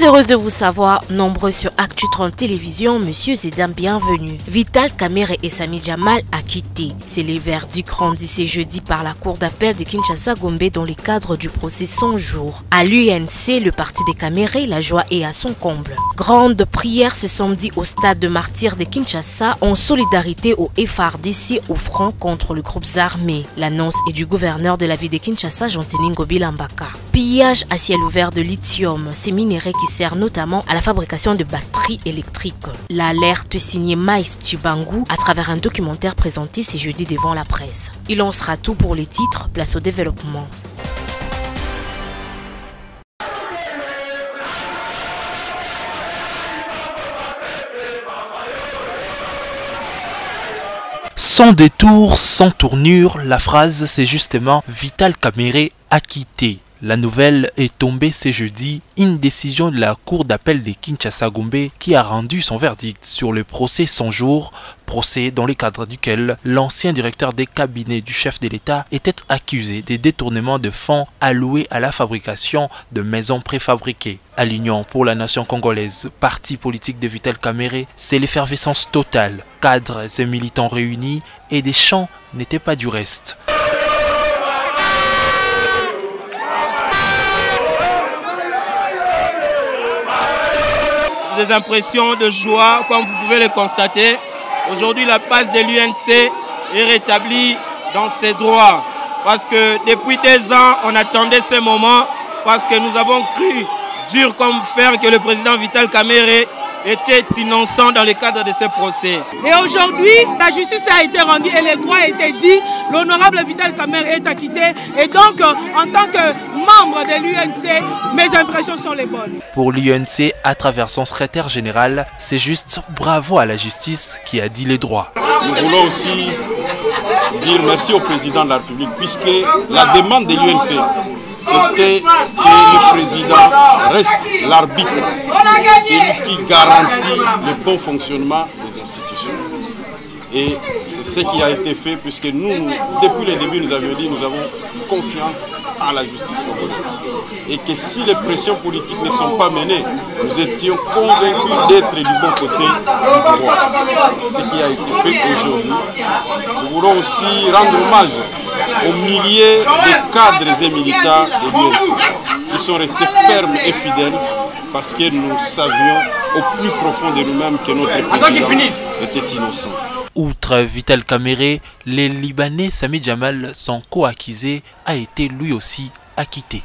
heureuse de vous savoir nombreux sur Actu 30 Télévision, messieurs et dames, bienvenue. Vital Kamerhe et Sami Jamal acquittés. C'est le verdict rendu ce jeudi par la cour d'appel de Kinshasa-Gombe dans le cadre du procès 100 jours. À l'UNC, le parti de Kamerhe, la joie est à son comble. Grande prière ce samedi au stade de martyrs de Kinshasa en solidarité au FARDC au front contre le groupe armé. L'annonce est du gouverneur de la ville de Kinshasa, Jean-Tini Ngobilambaka. Pillage à ciel ouvert de lithium, ces minéraux qui servent notamment à la fabrication de batteries électriques. L'alerte signée Maïs Chibangu à travers un documentaire présenté ce jeudi devant la presse. Il en sera tout pour les titres, place au développement. Sans détour, sans tournure, la phrase c'est justement Vital Kamerhe acquitté. La nouvelle est tombée ce jeudi, une décision de la cour d'appel de Kinshasa-Gombe qui a rendu son verdict sur le procès 100 jours, procès dans le cadre duquel l'ancien directeur des cabinets du chef de l'État était accusé des détournements de fonds alloués à la fabrication de maisons préfabriquées. À l'Union pour la nation congolaise, parti politique de Vital Kamerhe, c'est l'effervescence totale. Cadres et militants réunis et des chants n'étaient pas du reste. Des impressions de joie, comme vous pouvez le constater. Aujourd'hui, la place de l'UNC est rétablie dans ses droits. Parce que depuis 2 ans, on attendait ce moment, parce que nous avons cru, dur comme fer, que le président Vital Kamerhe était innocent dans le cadre de ce procès. Et aujourd'hui, la justice a été rendue et le droit a été dit. L'honorable Vital Kamerhe est acquitté. Et donc, en tant que membre de l'UNC, mes impressions sont les bonnes. Pour l'UNC, à travers son secrétaire général, c'est juste bravo à la justice qui a dit les droits. Nous voulons aussi dire merci au président de la République, puisque la demande de l'UNC, c'était que le président reste l'arbitre, celui qui garantit le bon fonctionnement des institutions. Et c'est ce qui a été fait, puisque nous, depuis le début, nous avions dit que nous avons confiance en la justice congolaise. Et que si les pressions politiques ne sont pas menées, nous étions convaincus d'être du bon côté du droit. Ce qui a été fait aujourd'hui. Nous voulons aussi rendre hommage aux milliers de cadres et militants de l'UNC qui sont restés fermes et fidèles parce que nous savions au plus profond de nous-mêmes que notre président était innocent. Outre Vital Kamerhe, les Libanais Sami Jamal, son co-accusé, a été lui aussi acquitté.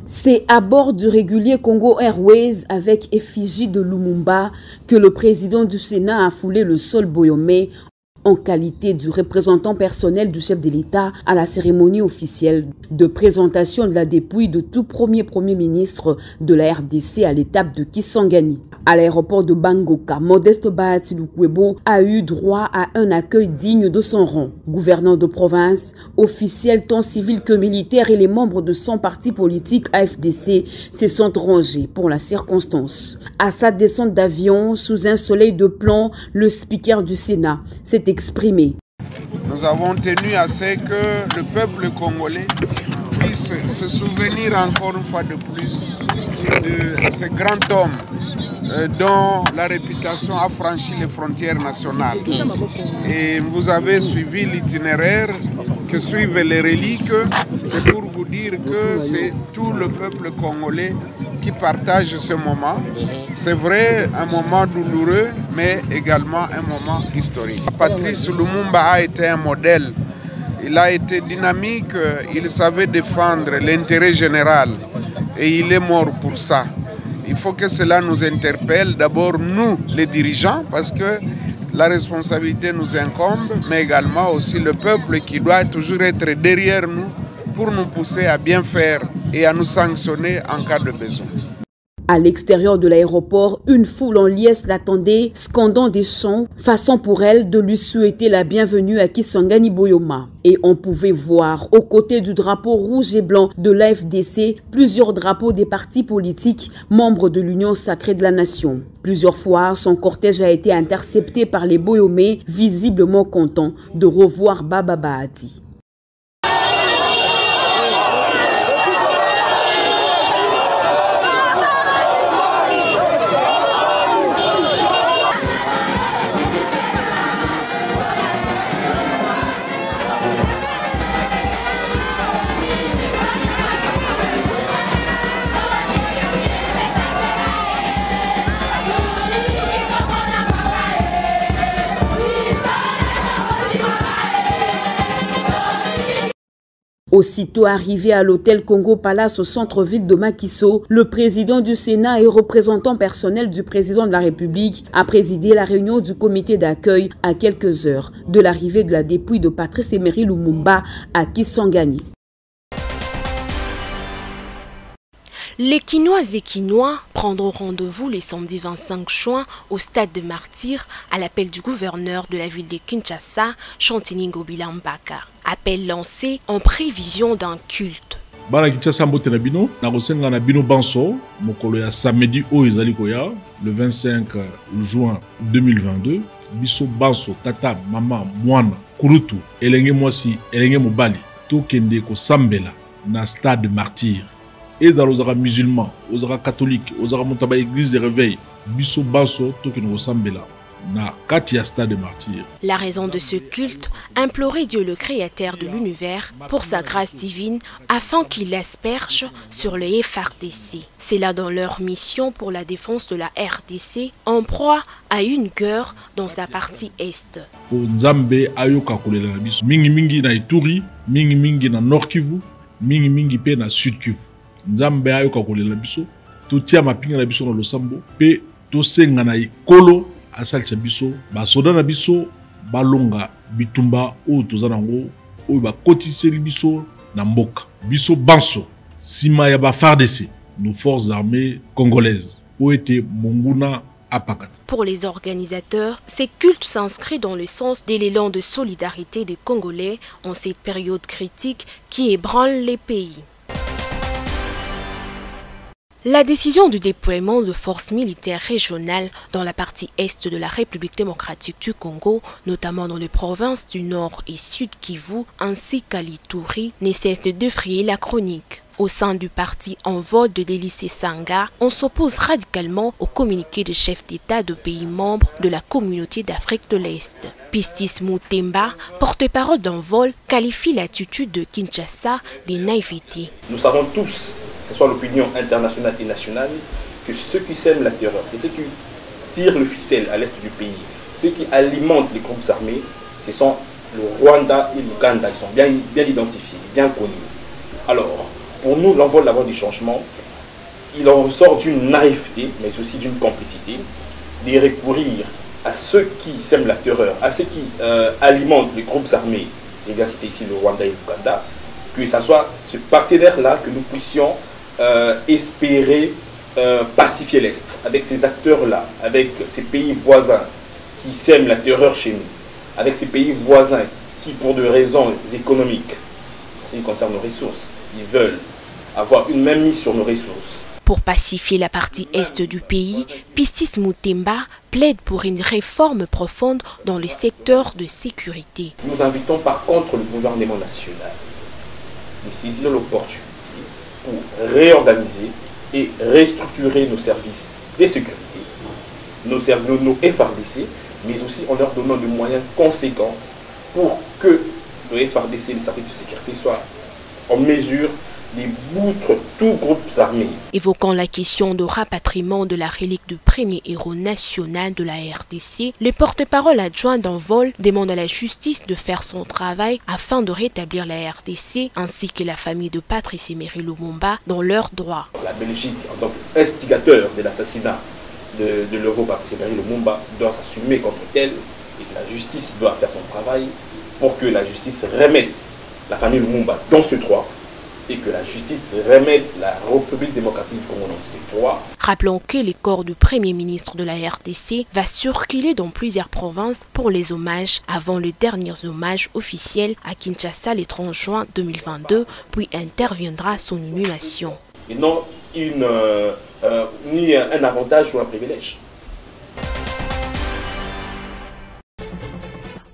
C'est à bord du régulier Congo Airways avec effigie de Lumumba que le président du Sénat a foulé le sol Boyomé en qualité du représentant personnel du chef de l'État à la cérémonie officielle de présentation de la dépouille de tout premier ministre de la RDC à l'étape de Kisangani. À l'aéroport de Bangoka, Modeste Bahati Lukwebo a eu droit à un accueil digne de son rang. Gouverneur de province, officiels tant civils que militaires et les membres de son parti politique AFDC se sont rangés pour la circonstance. À sa descente d'avion, sous un soleil de plomb, le speaker du Sénat s'est exprimé. Nous avons tenu à ce que le peuple congolais puisse se souvenir encore une fois de plus de ce grand homme dont la réputation a franchi les frontières nationales. Et vous avez suivi l'itinéraire que suivent les reliques. C'est pour vous dire que c'est tout le peuple congolais qui partage ce moment. C'est vrai, un moment douloureux, mais également un moment historique. Patrice Lumumba a été un modèle. Il a été dynamique, il savait défendre l'intérêt général et il est mort pour ça. Il faut que cela nous interpelle, d'abord nous, les dirigeants, parce que la responsabilité nous incombe, mais également aussi le peuple qui doit toujours être derrière nous pour nous pousser à bien faire et à nous sanctionner en cas de besoin. À l'extérieur de l'aéroport, une foule en liesse l'attendait, scandant des chants, façon pour elle de lui souhaiter la bienvenue à Kisangani Boyoma. Et on pouvait voir, aux côtés du drapeau rouge et blanc de l'AFDC, plusieurs drapeaux des partis politiques, membres de l'Union sacrée de la nation. Plusieurs fois, son cortège a été intercepté par les Boyomais, visiblement contents de revoir Baba Bahati. Aussitôt arrivé à l'hôtel Congo Palace au centre-ville de Makiso, le président du Sénat et représentant personnel du président de la République a présidé la réunion du comité d'accueil à quelques heures de l'arrivée de la dépouille de Patrice Emery Lumumba à Kisangani. Les Quinoises et Quinois prendront rendez-vous le samedi 25 juin au stade de Martyrs à l'appel du gouverneur de la ville de Kinshasa, Chantini Ngobila Mbaka. Appel lancé en prévision d'un culte. Bana Kinshasa mbote na bino na kosenga na bino banso mokolo ya samedi oyo ezali koya le 25 juin 2022 biso banso tata mama mwana kurutu elenge mwasi elenge mobali tokende kosambela na stade de Martyrs. Et dans les musulmans, aux catholiques, aux montaba église de réveil, biso baso tokeno sambela na katia stade de Martyrs. La raison de ce culte, implorer Dieu le créateur de l'univers pour sa grâce divine afin qu'il l'asperge sur le FRDC. C'est là dans leur mission pour la défense de la RDC en proie à une guerre dans sa partie est. Pour Nzambe ayoka kolela biso mingi mingi na Ituri, mingi mingi na Nord Kivu, mingi mingi pe na Sud Kivu. Nzambe ayoka kolela biso totia mapinga na biso na losambo pe tosenga na ikolo asalisa biso basoda na biso balonga bitumba oyo toza nango oyo bakotiseli biso na mboka biso banso sima ya ba FARDC nos forces armées congolaises oyo ete monguna apakata. Pour les organisateurs, ces cultes s'inscrivent dans le sens de l'élan de solidarité des Congolais en cette période critique qui ébranle les pays. La décision du déploiement de forces militaires régionales dans la partie est de la République démocratique du Congo, notamment dans les provinces du Nord et Sud Kivu, ainsi qu'à l'Ituri, ne cesse de défrayer la chronique. Au sein du parti en vote de Délice Sanga, on s'oppose radicalement au communiqué des chefs d'État de pays membres de la communauté d'Afrique de l'Est. Pistis Moutemba, porte-parole d'un vol, qualifie l'attitude de Kinshasa de naïveté. Nous savons tous, que ce soit l'opinion internationale et nationale, que ceux qui sèment la terreur et ceux qui tirent le ficelle à l'est du pays, ceux qui alimentent les groupes armés, ce sont le Rwanda et l'Ouganda. Ils sont bien identifiés, bien connus. Alors, pour nous, l'envol de la voie du changement, il en ressort d'une naïveté, mais aussi d'une complicité, de recourir à ceux qui sèment la terreur, à ceux qui alimentent les groupes armés, j'ai bien cité ici le Rwanda et l'Ouganda, que ce soit ce partenaire-là que nous puissions espérer pacifier l'Est, avec ces acteurs-là, avec ces pays voisins qui sèment la terreur chez nous, avec ces pays voisins qui, pour des raisons économiques, en ce qui concerne nos ressources, ils veulent avoir une même mise sur nos ressources. Pour pacifier la partie est du pays, Pistis Moutemba plaide pour une réforme profonde dans le secteur de sécurité. Nous invitons par contre le gouvernement national de saisir l'opportunité pour réorganiser et restructurer nos services de sécurité, nos FRDC, mais aussi en leur donnant des moyens conséquents pour que le FRDC et les services de sécurité soient en mesure de boutre tous groupes armés. Évoquant la question de rapatriement de la relique du premier héros national de la RDC, le porte-parole adjoint d'Envol demande à la justice de faire son travail afin de rétablir la RDC ainsi que la famille de Patrice Emery Lumumba dans leurs droits. La Belgique, en tant qu'instigateur de l'assassinat de l'héros Patrice Emery Lumumba, doit s'assumer comme tel et que la justice doit faire son travail pour que la justice remette la famille Lumumba dans ce droit et que la justice remette la République démocratique du Congo dans ses droits. Rappelons que le corps du Premier ministre de la RDC va circuler dans plusieurs provinces pour les hommages avant les derniers hommages officiels à Kinshasa le 30 juin 2022, puis interviendra son inhumation. Et non ni un avantage ou un privilège.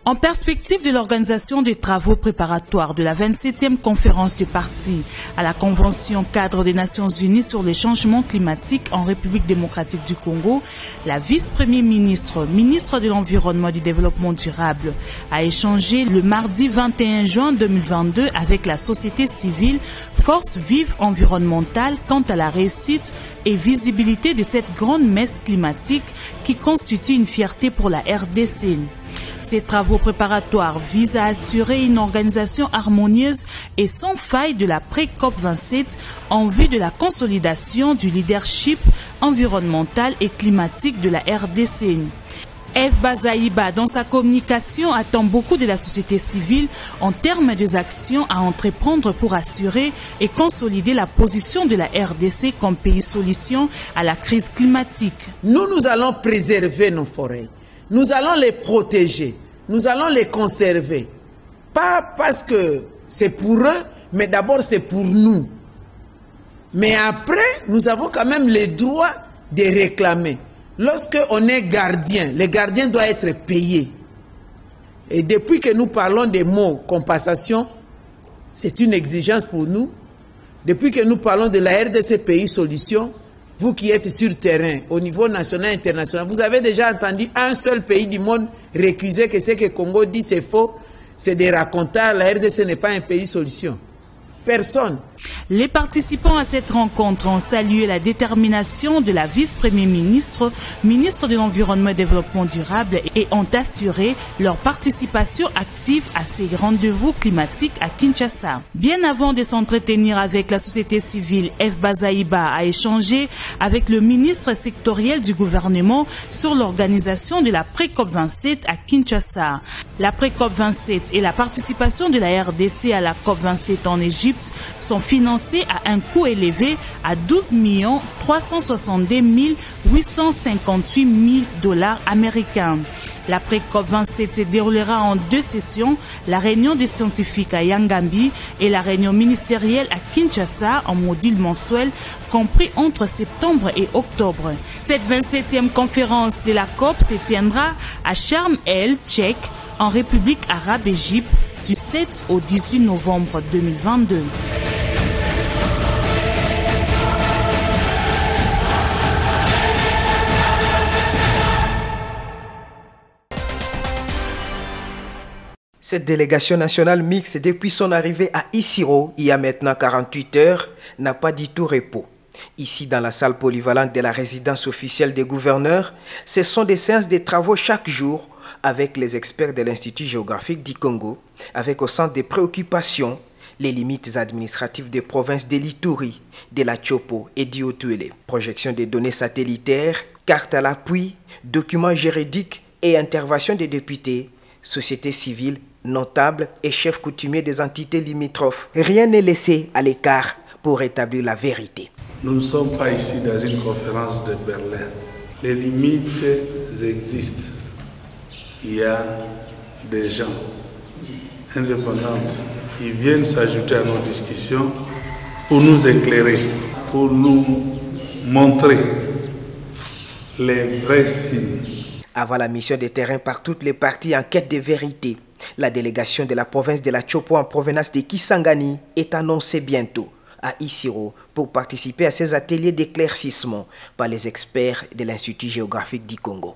En perspective de l'organisation des travaux préparatoires de la 27e conférence des partis à la Convention cadre des Nations Unies sur les changements climatiques en République démocratique du Congo, la vice-premier ministre, ministre de l'Environnement et du Développement durable, a échangé le mardi 21 juin 2022 avec la société civile Force Vive Environnementale quant à la réussite et visibilité de cette grande messe climatique qui constitue une fierté pour la RDC. Ces travaux préparatoires visent à assurer une organisation harmonieuse et sans faille de la pré-COP 27 en vue de la consolidation du leadership environnemental et climatique de la RDC. F. Bazaïba, dans sa communication, attend beaucoup de la société civile en termes des actions à entreprendre pour assurer et consolider la position de la RDC comme pays solution à la crise climatique. Nous allons préserver nos forêts. Nous allons les protéger, nous allons les conserver. Pas parce que c'est pour eux, mais d'abord c'est pour nous. Mais après, nous avons quand même le droit de réclamer. Lorsqu'on est gardien, le gardien doit être payé. Et depuis que nous parlons des mots compensation, c'est une exigence pour nous. Depuis que nous parlons de la RDC Pays Solution, vous qui êtes sur terrain, au niveau national et international, vous avez déjà entendu un seul pays du monde récuser que ce que Congo dit c'est faux, c'est des racontars, la RDC n'est pas un pays solution. Personne. Les participants à cette rencontre ont salué la détermination de la vice-premier ministre, ministre de l'Environnement et du Développement durable et ont assuré leur participation active à ces rendez-vous climatiques à Kinshasa. Bien avant de s'entretenir avec la société civile, F. Bazaïba a échangé avec le ministre sectoriel du gouvernement sur l'organisation de la pré-COP 27 à Kinshasa. La pré-COP 27 et la participation de la RDC à la COP 27 en Égypte sont financés à un coût élevé à 12 362 858 000 $ américains. La pré-COP 27 se déroulera en 2 sessions, la réunion des scientifiques à Yangambi et la réunion ministérielle à Kinshasa en module mensuel compris entre septembre et octobre. Cette 27e conférence de la COP se tiendra à Sharm el-Sheikh en République arabe Égypte du 7 au 18 novembre 2022. Cette délégation nationale mixte, depuis son arrivée à Isiro, il y a maintenant 48 heures, n'a pas du tout repos. Ici, dans la salle polyvalente de la résidence officielle des gouverneurs, ce sont des séances de travaux chaque jour avec les experts de l'Institut géographique du Congo, avec au centre des préoccupations les limites administratives des provinces de l'Ituri, de la Chopo et du Haut-Uélé. Projection des données satellitaires, cartes à l'appui, documents juridiques et intervention des députés, société civile, notables et chefs coutumiers des entités limitrophes. Rien n'est laissé à l'écart pour établir la vérité. Nous ne sommes pas ici dans une conférence de Berlin. Les limites existent. Il y a des gens indépendants qui viennent s'ajouter à nos discussions pour nous éclairer, pour nous montrer les vrais signes. Avant la mission de terrain par toutes les parties en quête de vérité, la délégation de la province de la Chopo en provenance de Kisangani est annoncée bientôt à Isiro pour participer à ces ateliers d'éclaircissement par les experts de l'Institut géographique du Congo.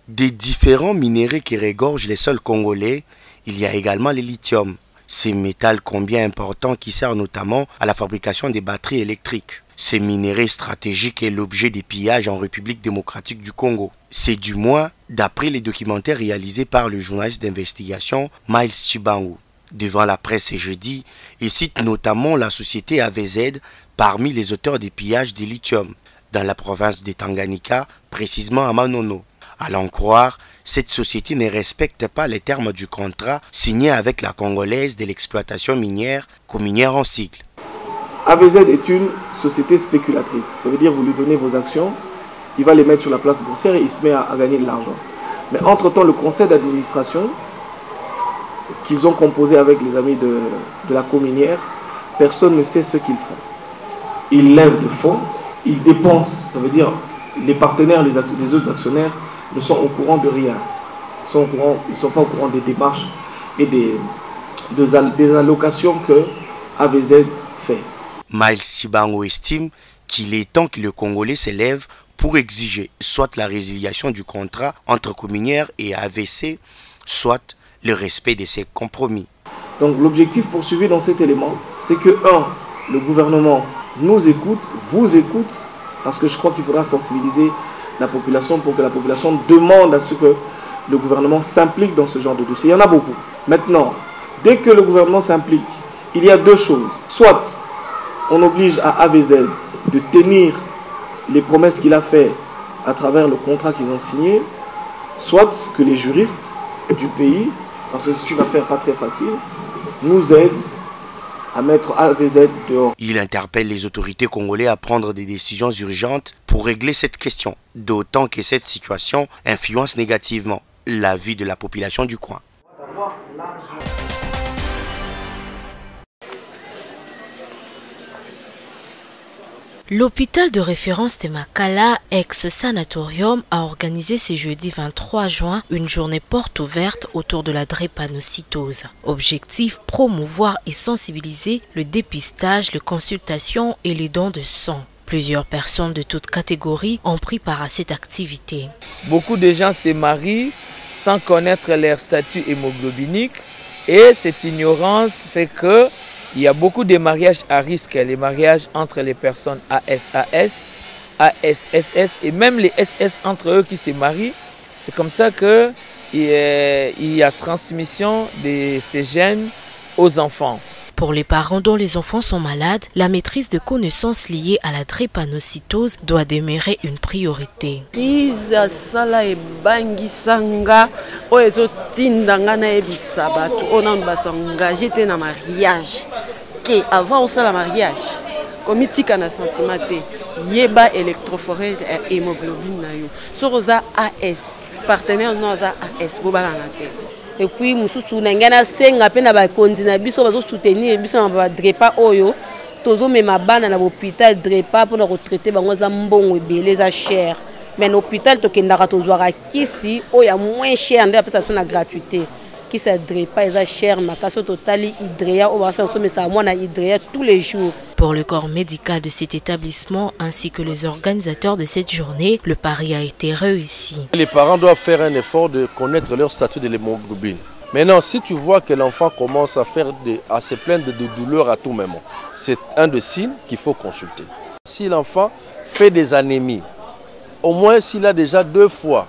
Des différents minéraux qui regorgent les sols congolais, il y a également le lithium. Ces métals combien importants qui servent notamment à la fabrication des batteries électriques. Ces minéraux stratégiques est l'objet des pillages en République démocratique du Congo. C'est du moins d'après les documentaires réalisés par le journaliste d'investigation Miles Chibangu. Devant la presse ce jeudi, il cite notamment la société AVZ parmi les auteurs des pillages de lithium dans la province de Tanganyika, précisément à Manono. À l'en croire, cette société ne respecte pas les termes du contrat signé avec la Congolaise de l'exploitation minière, Cominière en sigle. AVZ est une société spéculatrice. Ça veut dire que vous lui donnez vos actions, il va les mettre sur la place boursière et il se met à gagner de l'argent. Mais entre-temps, le conseil d'administration qu'ils ont composé avec les amis de la Cominière, personne ne sait ce qu'ils font. Ils lèvent des fonds, ils dépensent, ça veut dire les partenaires, les autres actionnaires ne sont au courant de rien. Ils ne sont pas au courant des démarches et des allocations que AVZ fait. Miles Sibango estime qu'il est temps que le Congolais s'élève pour exiger soit la résiliation du contrat entre Cominière et AVC, soit le respect de ses compromis. Donc l'objectif poursuivi dans cet élément, c'est que, le gouvernement nous écoute, vous écoute, parce que je crois qu'il faudra sensibiliser la population pour que la population demande à ce que le gouvernement s'implique dans ce genre de dossier. Il y en a beaucoup. Maintenant, dès que le gouvernement s'implique, il y a deux choses. Soit on oblige à AVZ de tenir les promesses qu'il a faites à travers le contrat qu'ils ont signé, soit que les juristes du pays, parce que c'est une affaire pas très facile, nous aident à mettre AVZ dehors. Il interpelle les autorités congolaises à prendre des décisions urgentes pour régler cette question, d'autant que cette situation influence négativement la vie de la population du coin. L'hôpital de référence de Makala, ex-sanatorium, a organisé ce jeudi 23 juin une journée porte ouverte autour de la drépanocytose. Objectif, promouvoir et sensibiliser le dépistage, les consultations et les dons de sang. Plusieurs personnes de toutes catégories ont pris part à cette activité. Beaucoup de gens se marient sans connaître leur statut hémoglobinique et cette ignorance fait que il y a beaucoup de mariages à risque, les mariages entre les personnes ASAS, ASSS et même les SS entre eux qui se marient. C'est comme ça qu'il y a transmission de ces gènes aux enfants. Pour les parents dont les enfants sont malades, la maîtrise de connaissances liées à la drépanocytose doit demeurer une priorité. Avant on la mariage, comme il y a un sentiment, il y a électrophorèse et hémoglobine. Sur AS, partenaire non AS, et puis nous soutenir drepa oyo tozo mema bana na hôpital drepa pour retraiter bango za mbongo ebele za cher mais l'hôpital tokendaka tozwaka kisi oya moins cher nde apesa na gratuité kisi ya drepa eza cher makasi totali hydrea o basa somesa mwana hydrea tous les jours. Pour le corps médical de cet établissement ainsi que les organisateurs de cette journée, le pari a été réussi. Les parents doivent faire un effort de connaître leur statut de l'hémoglobine. Maintenant, si tu vois que l'enfant commence à se plaindre de douleurs à tout moment, c'est un des signes qu'il faut consulter. Si l'enfant fait des anémies, au moins s'il a déjà 2 fois,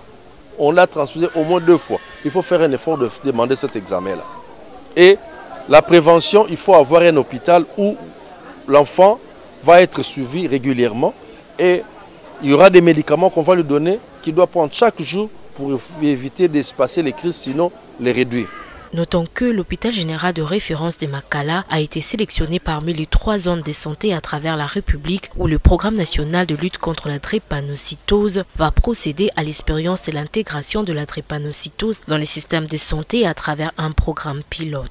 on l'a transfusé au moins 2 fois, il faut faire un effort de demander cet examen-là. Et la prévention, il faut avoir un hôpital où l'enfant va être suivi régulièrement et il y aura des médicaments qu'on va lui donner qu'il doit prendre chaque jour pour éviter d'espacer les crises, sinon les réduire. Notons que l'hôpital général de référence de Makala a été sélectionné parmi les 3 zones de santé à travers la République où le programme national de lutte contre la drépanocytose va procéder à l'expérience de l'intégration de la drépanocytose dans les systèmes de santé à travers un programme pilote.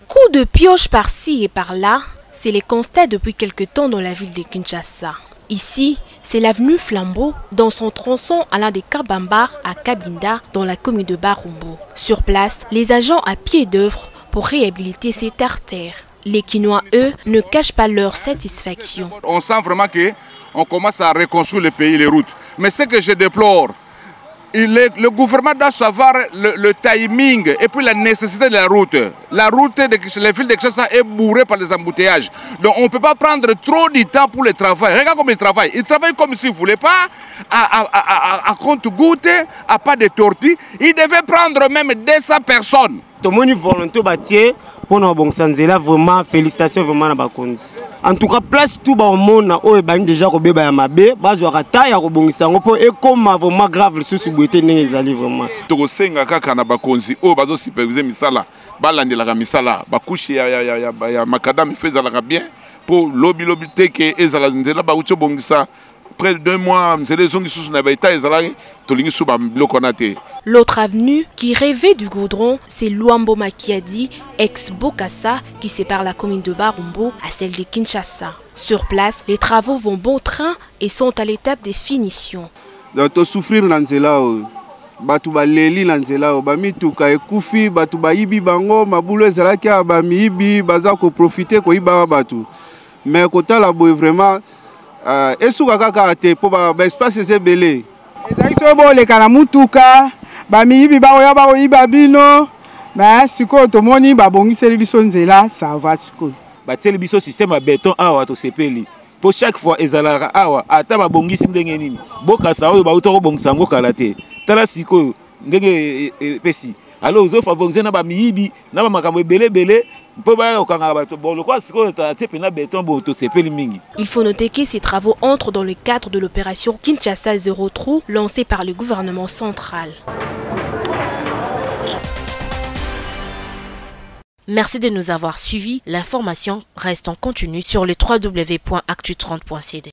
Coup de pioche par-ci et par-là, c'est les constats depuis quelque temps dans la ville de Kinshasa. Ici, c'est l'avenue Flambeau dans son tronçon allant de Kabambar à Kabinda dans la commune de Barumbu. Sur place, les agents à pied d'œuvre pour réhabiliter cette artère. Les Kinois, eux, ne cachent pas leur satisfaction. On sent vraiment qu'on commence à reconstruire le pays, les routes. Mais ce que je déplore, le gouvernement doit savoir le timing et puis la nécessité de la route. La route de la ville de Kinshasa est bourrée par les embouteillages. Donc on ne peut pas prendre trop de temps pour le travail. Regarde comme ils travaillent. Ils travaillent comme s'ils ne voulaient pas, à compte-goutte, à pas de tortue. Ils devaient prendre même 200 personnes. Tout le monde volonté bâtir pour nous bon sanzela vraiment félicitations vraiment na bakonzi. En tout cas place tout ba mona o ebani déjà ko beba ya mabe bazwa ta ya ko bongisa ngo po e comme vraiment grave susu boité ndenge ezali vraiment. To senga kaka na bakonzi o bazo superviser misala balandela ka misala bakushi ya makadam fezala bien pour lobby te ke ezala nzela ba ucho bongisa. Près de 2 mois, l'autre avenue qui rêvait du goudron, c'est Luambo Makiadi, ex-Bokassa, qui sépare la commune de Barumbo à celle de Kinshasa. Sur place, les travaux vont bon train et sont à l'étape des finitions. Souffrir batu baleli nanzela bamituka ekufi batu bayibi bango mabulo ezalaki bamiyibi baza ko profiter ko iba batu mais kotala boye vraiment esuka kaka te po ba espace ezebele ezali so boleka na mutuka bamiyibi baoya baoyiba bino mais sikoyo tomoni babongiseli biso nzela ça va sikoyo batieli biso système ya béton awa tosepeli pour chaque fois ezalaka awa ata babongisi ndenge nini Bokassa oyo bauta kobongisa ngo kala te tala sikoyo ndenge pesi alors ozo favoriser na bamiyibi na bamakambo ebele Il faut noter que ces travaux entrent dans le cadre de l'opération Kinshasa Zéro Trou lancée par le gouvernement central. Merci de nous avoir suivis. L'information reste en continu sur le www.actu30.cd.